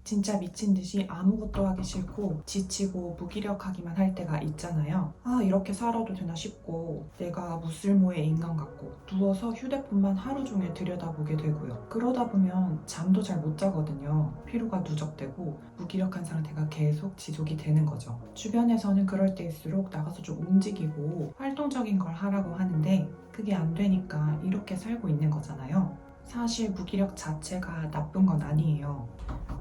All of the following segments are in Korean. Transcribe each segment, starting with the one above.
진짜 미친 듯이 아무것도 하기 싫고 지치고 무기력하기만 할 때가 있잖아요. 이렇게 살아도 되나 싶고 내가 무쓸모의 인간 같고 누워서 휴대폰만 하루 종일 들여다보게 되고요. 그러다 보면 잠도 잘 못 자거든요. 피로가 누적되고 무기력한 상태가 계속 지속이 되는 거죠. 주변에서는 그럴 때일수록 나가서 좀 움직이고 활동적인 걸 하라고 하는데 그게 안 되니까 이렇게 살고 있는 거잖아요. 사실 무기력 자체가 나쁜 건 아니에요.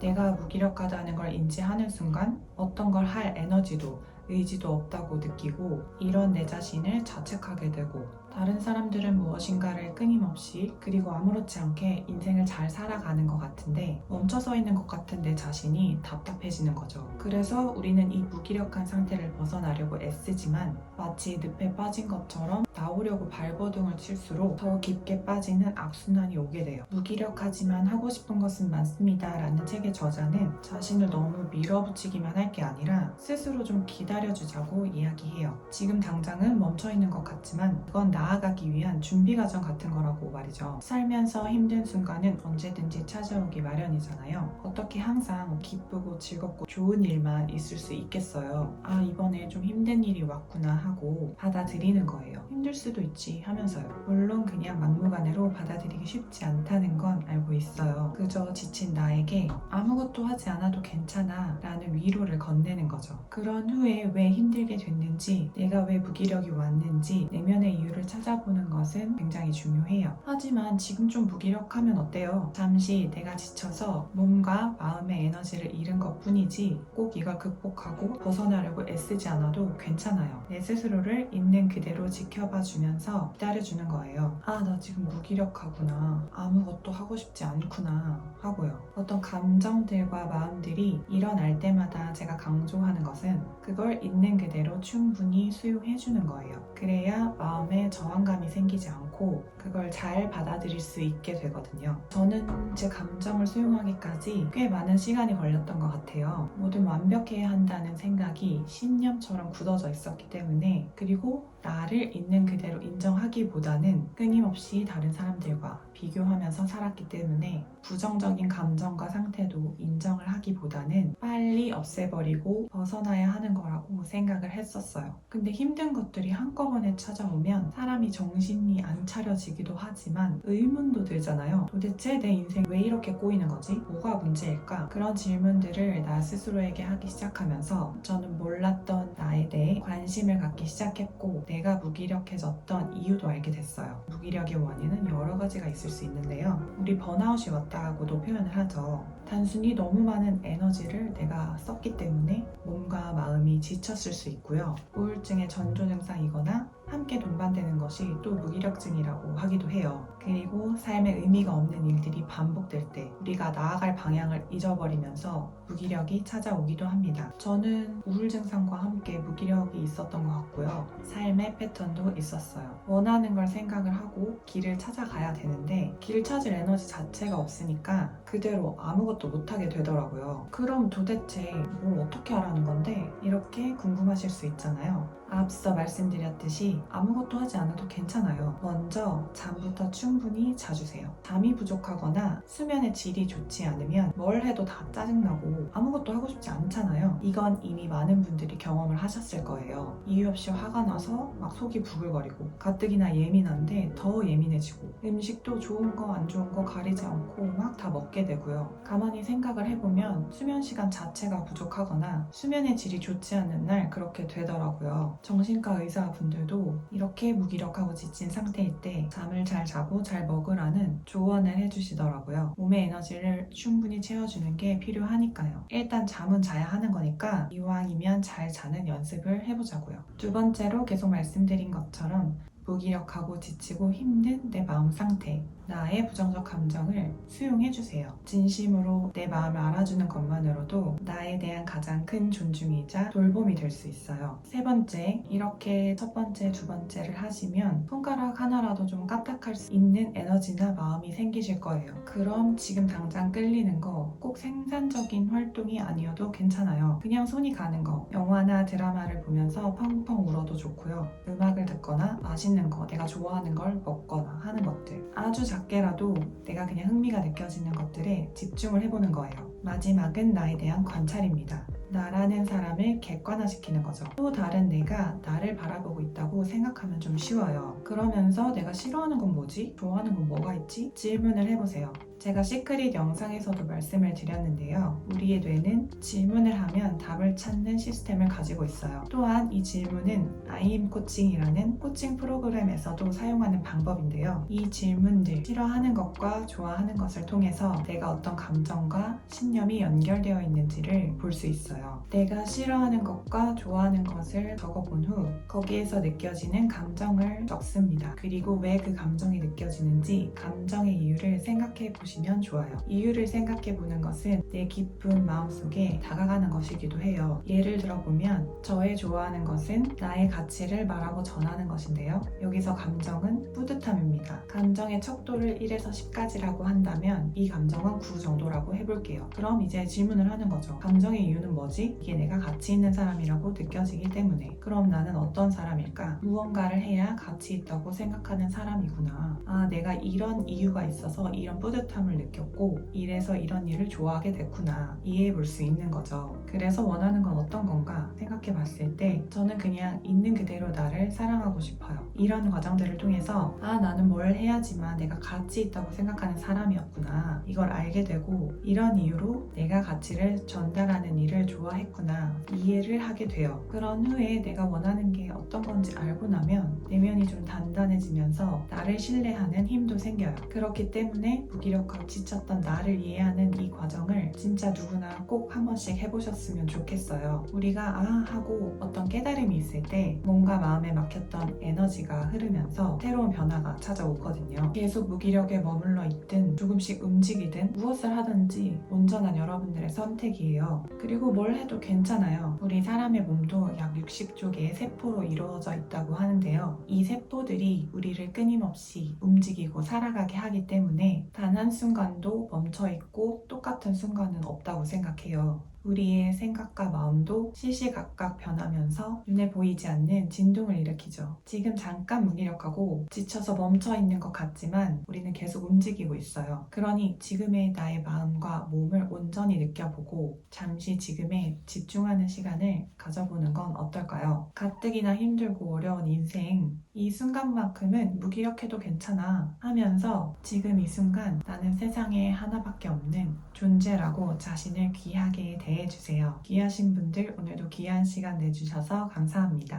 내가 무기력하다는 걸 인지하는 순간 어떤 걸 할 에너지도 의지도 없다고 느끼고 이런 내 자신을 자책하게 되고 다른 사람들은 무엇인가를 끊임없이 그리고 아무렇지 않게 인생을 잘 살아가는 것 같은데 멈춰서 있는 것 같은 내 자신이 답답해지는 거죠. 그래서 우리는 이 무기력한 상태를 벗어나려고 애쓰지만 마치 늪에 빠진 것처럼 나오려고 발버둥을 칠수록 더 깊게 빠지는 악순환이 오게 돼요. 무기력하지만 하고 싶은 것은 많습니다 라는 책의 저자는 자신을 너무 밀어붙이기만 할 게 아니라 스스로 좀 기다려주자고 이야기해요. 지금 당장은 멈춰있는 것 같지만 그건 나아가기 위한 준비 과정 같은 거라고 말이죠. 살면서 힘든 순간은 언제든지 찾아오기 마련이잖아요. 어떻게 항상 기쁘고 즐겁고 좋은 일만 있을 수 있겠어요. 이번에 좀 힘든 일이 왔구나 하고 받아들이는 거예요. 힘들 수도 있지 하면서요. 물론 그냥 막무가내로 받아들이기 쉽지 않다는 건 알고 있어요. 그저 지친 나에게 아무것도 하지 않아도 괜찮아 라는 위로를 건네는 거죠. 그런 후에 왜 힘들게 됐는지, 내가 왜 무기력이 왔는지 내면의 이유를 찾아보는 것은 굉장히 중요해요. 하지만 지금 좀 무기력하면 어때요? 잠시 내가 지쳐서 몸과 마음의 에너지를 잃은 것 뿐이지 꼭 이걸 극복하고 벗어나려고 애쓰지 않아도 괜찮아요. 내 스스로를 있는 그대로 지켜봐 주면서 기다려주는 거예요. 나 지금 무기력하구나. 아무것도 하고 싶지 않구나 하고요. 어떤 감정들과 마음들이 일어날 때마다 제가 강조하는 것은 그걸 있는 그대로 충분히 수용해주는 거예요. 그래야 마음에 저항감이 생기지 않고 그걸 잘 받아들일 수 있게 되거든요. 저는 제 감정을 수용하기까지 꽤 많은 시간이 걸렸던 것 같아요. 뭐든 완벽해야 한다는 생각이 신념처럼 굳어져 있었기 때문에, 그리고 나를 있는 그대로 인정하기보다는 끊임없이 다른 사람들과 비교하면서 살았기 때문에 부정적인 감정과 상태도 인정을 하기보다는 빨리 없애버리고 벗어나야 하는 거라고 생각을 했었어요. 근데 힘든 것들이 한꺼번에 찾아오면 사람이 정신이 안 차려지기도 하지만 의문도 들잖아요. 도대체 내 인생 왜 이렇게 꼬이는 거지? 뭐가 문제일까? 그런 질문들을 나 스스로에게 하기 시작하면서 저는 몰랐던 나에 대해 관심을 갖기 시작했고 내가 무기력해졌던 이유도 알게 됐어요. 무기력의 원인은 여러 가지가 있을 수 있는데요. 우리 번아웃이 왔다고도 표현을 하죠. 단순히 너무 많은 에너지를 내가 썼기 때문에 몸과 마음이 지쳤을 수 있고요. 우울증의 전조 증상이거나 함께 동반되는 것이 또 무기력증이라고 하기도 해요. 그리고 삶에 의미가 없는 일들이 반복될 때 우리가 나아갈 방향을 잊어버리면서 무기력이 찾아오기도 합니다. 저는 우울 증상과 함께 무기력이 있었던 것 같고요. 삶의 패턴도 있었어요. 원하는 걸 생각을 하고 길을 찾아가야 되는데 길 찾을 에너지 자체가 없으니까 그대로 아무것도 못하게 되더라고요. 그럼 도대체 뭘 어떻게 하라는 건데? 이렇게 궁금하실 수 있잖아요. 앞서 말씀드렸듯이 아무것도 하지 않아도 괜찮아요. 먼저 잠부터 충분히 자주세요. 잠이 부족하거나 수면의 질이 좋지 않으면 뭘 해도 다 짜증나고 아무것도 하고 싶지 않잖아요. 이건 이미 많은 분들이 경험을 하셨을 거예요. 이유 없이 화가 나서 막 속이 부글거리고 가뜩이나 예민한데 더 예민해지고 음식도 좋은 거 안 좋은 거 가리지 않고 막 다 먹게 되고요. 가만히 생각을 해보면 수면 시간 자체가 부족하거나 수면의 질이 좋지 않은 날 그렇게 되더라고요. 정신과 의사분들도 이렇게 무기력하고 지친 상태일 때 잠을 잘 자고 잘 먹으라는 조언을 해주시더라고요. 몸의 에너지를 충분히 채워주는 게 필요하니까요. 일단 잠은 자야 하는 거니까 이왕이면 잘 자는 연습을 해보자고요. 두 번째로 계속 말씀드린 것처럼 무기력하고 지치고 힘든 내 마음 상태, 나의 부정적 감정을 수용해주세요. 진심으로 내 마음을 알아주는 것만으로도 나에 대한 가장 큰 존중이자 돌봄이 될 수 있어요. 세 번째, 이렇게 첫 번째, 두 번째를 하시면 손가락 하나라도 좀 까딱할 수 있는 에너지나 마음이 생기실 거예요. 그럼 지금 당장 끌리는 거 꼭 생산적인 활동이 아니어도 괜찮아요. 그냥 손이 가는 거, 영화나 드라마를 보면서 펑펑 울어도 좋고요. 음악을 듣거나 맛있는 거, 내가 좋아하는 걸 먹거나 하는 것들, 아주 작게라도 내가 그냥 흥미가 느껴지는 것들에 집중을 해보는 거예요. 마지막은 나에 대한 관찰입니다. 나라는 사람을 객관화시키는 거죠. 또 다른 내가 나를 바라보고 있다고 생각하면 좀 쉬워요. 그러면서 내가 싫어하는 건 뭐지? 좋아하는 건 뭐가 있지? 질문을 해보세요. 제가 시크릿 영상에서도 말씀을 드렸는데요. 우리의 뇌는 질문을 하면 답을 찾는 시스템을 가지고 있어요. 또한 이 질문은 IM 코칭이라는 코칭 프로그램에서도 사용하는 방법인데요. 이 질문들, 싫어하는 것과 좋아하는 것을 통해서 내가 어떤 감정과 신념이 연결되어 있는지를 볼 수 있어요. 내가 싫어하는 것과 좋아하는 것을 적어본 후 거기에서 느껴지는 감정을 적습니다. 그리고 왜 그 감정이 느껴지는지 감정의 이유를 생각해 보시면 좋아요. 이유를 생각해 보는 것은 내 깊은 마음속에 다가가는 것이기도 해요. 예를 들어보면 저의 좋아하는 것은 나의 가치를 말하고 전하는 것인데요. 여기서 감정은 뿌듯함입니다. 감정의 척도를 1에서 10까지라고 한다면 이 감정은 9 정도라고 해볼게요. 그럼 이제 질문을 하는 거죠. 감정의 이유는 뭐지? 이게 내가 가치 있는 사람이라고 느껴지기 때문에. 그럼 나는 어떤 사람일까? 무언가를 해야 가치 있다고 생각하는 사람이구나. 아, 내가 이런 이유가 있어서 이런 뿌듯함을 느꼈고 이래서 이런 일을 좋아하게 됐구나. 이해해 볼 수 있는 거죠. 그래서 원하는 건 어떤 건가 생각해 봤을 때 저는 그냥 있는 그대로 나를 사랑하고 싶어요. 이런 과정들을 통해서 아, 나는 뭘 해야지만 내가 가치 있다고 생각하는 사람이었구나. 이걸 알게 되고 이런 이유로 내가 가치를 전달하는 일을 좋아했구나. 이해를 하게 돼요. 그런 후에 내가 원하는 게 어떤 건지 알고 나면 내면이 좀 단단해지면서 나를 신뢰하는 힘도 생겨요. 그렇기 때문에 무기력하고 지쳤던 나를 이해하는 이 과정을 진짜 누구나 꼭 한 번씩 해보셨으면 좋겠어요. 우리가 아 하고 어떤 깨달음이 있을 때 뭔가 마음에 막혔던 에너지가 흐르면서 새로운 변화가 찾아오거든요. 계속 무기력에 머물러 있든 조금씩 움직이든 무엇을 하든지 온전한 여러분들의 선택이에요. 그리고 뭘 해도 괜찮아요. 우리 사람의 몸도 약 60조 개의 세포로 이루어져 있다고 하는데요. 이 세포들이 우리를 끊임없이 움직이고 살아가게 하기 때문에 단 한순간도 멈춰있고 똑같은 순간은 없다고 생각해요. 우리의 생각과 마음도 시시각각 변하면서 눈에 보이지 않는 진동을 일으키죠. 지금 잠깐 무기력하고 지쳐서 멈춰있는 것 같지만 우리는 계속 움직이고 있어요. 그러니 지금의 나의 마음과 몸을 온전히 느껴보고 잠시 지금에 집중하는 시간을 가져보는 건 어떨까요? 가뜩이나 힘들고 어려운 인생, 이 순간만큼은 무기력해도 괜찮아 하면서 지금 이 순간 나는 세상에 하나밖에 없는 존재라고 자신을 귀하게 대해주세요. 귀하신 분들 오늘도 귀한 시간 내주셔서 감사합니다.